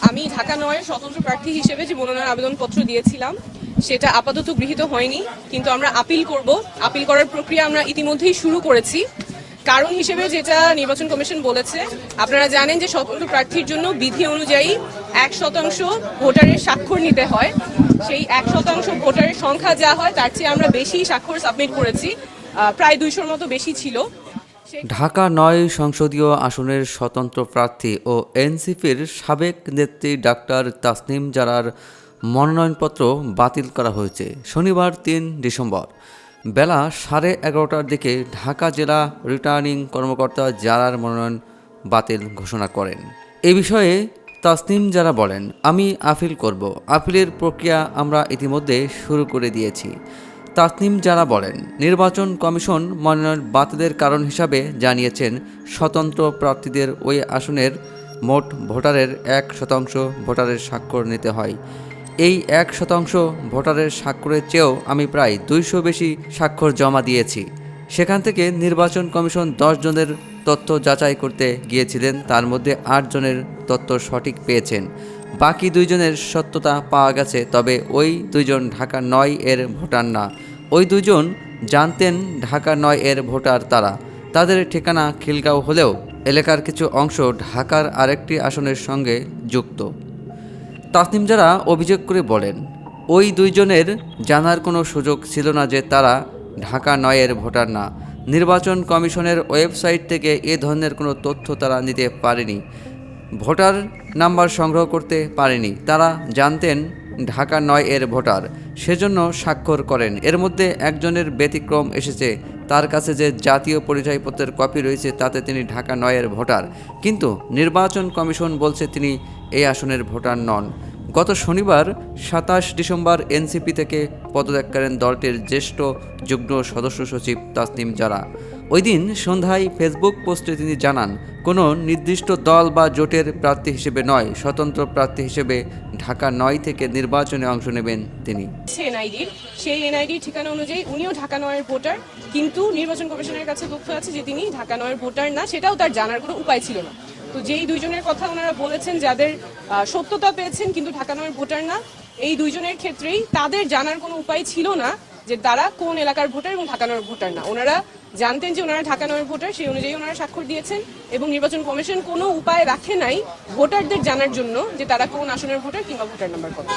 আমি ঢাকা নয়ের স্বতন্ত্র প্রার্থী হিসেবে যে মনোনয়ন আবেদনপত্র দিয়েছিলাম সেটা আপাতত গৃহীত হয়নি, কিন্তু আমরা আপিল করব। আপিল করার প্রক্রিয়া আমরা ইতিমধ্যেই শুরু করেছি। কারণ হিসেবে যেটা নির্বাচন কমিশন বলেছে, আপনারা জানেন যে স্বতন্ত্র প্রার্থীর জন্য বিধি অনুযায়ী 1% ভোটারের স্বাক্ষর নিতে হয়। সেই 1% ভোটারের সংখ্যা যা হয় তার চেয়ে আমরা বেশি স্বাক্ষর সাবমিট করেছি, প্রায় 200-র মতো বেশি ছিল। ঢাকা ৯ সংসদীয় আসনের স্বতন্ত্র প্রার্থী ও এনসিপির সাবেক নেত্রী ডাক্তার তাসনিম জারার মনোনয়নপত্র বাতিল করা হয়েছে শনিবার ৩ ডিসেম্বর বেলা 11:30টার দিকে ঢাকা জেলা রিটার্নিং কর্মকর্তা জারার মনোনয়ন বাতিল ঘোষণা করেন। এ বিষয়ে তাসনিম জারা বলেন, আমি আপিল করব। আপিলের প্রক্রিয়া আমরা ইতিমধ্যে শুরু করে দিয়েছি। তাসনিম জারা বলেন, নির্বাচন কমিশন মনোনয়ন বাতিলের কারণ হিসাবে জানিয়েছেন স্বতন্ত্র প্রার্থীদের ওই আসনের মোট ভোটারের 1% ভোটারের স্বাক্ষর নিতে হয়। এই 1% ভোটারের স্বাক্ষরের চেয়েও আমি প্রায় 200 বেশি স্বাক্ষর জমা দিয়েছি। সেখান থেকে নির্বাচন কমিশন 10 জনের তথ্য যাচাই করতে গিয়েছিলেন, তার মধ্যে 8 জনের তথ্য সঠিক পেয়েছেন। বাকি 2 জনের সত্যতা পাওয়া গেছে, তবে ওই 2 জন ঢাকা 9 এর ভোটার না। ওই 2 জন জানতেন ঢাকা 9 এর ভোটার তারা। তাদের ঠিকানা খিলগাঁও হলেও এলাকার কিছু অংশ ঢাকার আরেকটি আসনের সঙ্গে যুক্ত। তাসনিম জারা অভিযোগ করে বলেন, ওই 2 জনের জানার কোনো সুযোগ ছিল না যে তারা ঢাকা 9 এর ভোটার না। নির্বাচন কমিশনের ওয়েবসাইট থেকে এ ধরনের কোনো তথ্য তারা নিতে পারেনি, ভোটার নাম্বার সংগ্রহ করতে পারেনি। তারা জানতেন ঢাকা 9 এর ভোটার, সেজন্য স্বাক্ষর করেন। এর মধ্যে একজনের ব্যতিক্রম এসেছে, তার কাছে যে জাতীয় পরিচয়পত্রের কপি রয়েছে তাতে তিনি ঢাকা 9 এর ভোটার, কিন্তু নির্বাচন কমিশন বলছে তিনি এই আসনের ভোটার নন। গত শনিবার 27 ডিসেম্বর এনসিপি থেকে পদত্যাগ করেন দলটির জ্যেষ্ঠ যুগ্ম সদস্য সচিব তাসনিম জারা। ওই দিন সন্ধ্যায় ফেসবুক পোস্টে তিনি জানান, কোনো নির্দিষ্ট দল বা জোটের প্রার্থী হিসেবে নয়, স্বতন্ত্র প্রার্থী হিসেবে ঢাকা 9 থেকে নির্বাচনে অংশ নেবেন তিনি। সেই এনআইডির ঠিকানা অনুযায়ী উনিও ঢাকা 9 এর ভোটার, কিন্তু নির্বাচন কমিশনের কাছে তথ্য আছে যে তিনি ঢাকা 9 এর ভোটার না, সেটাও তার জানার কোনো উপায় ছিল না। তো যেই 2 জনের কথা ওনারা বলেছেন যাদের সত্যতা পেয়েছেন কিন্তু ঢাকা 9 এর ভোটার না, এই 2 জনের ক্ষেত্রেই তাদের জানার কোনো উপায় ছিল না যে তারা কোন এলাকার ভোটার এবং ঢাকা 9 এর ভোটার না। ওনারা জানতেন যে ওনারা ঢাকা 9 এর ভোটার, সেই অনুযায়ী ওনারা স্বাক্ষর দিয়েছেন এবং নির্বাচন কমিশন কোনো উপায় রাখে নাই ভোটারদের জানার জন্য যে তারা কোন আসনের ভোটার কিংবা ভোটার নাম্বার কত।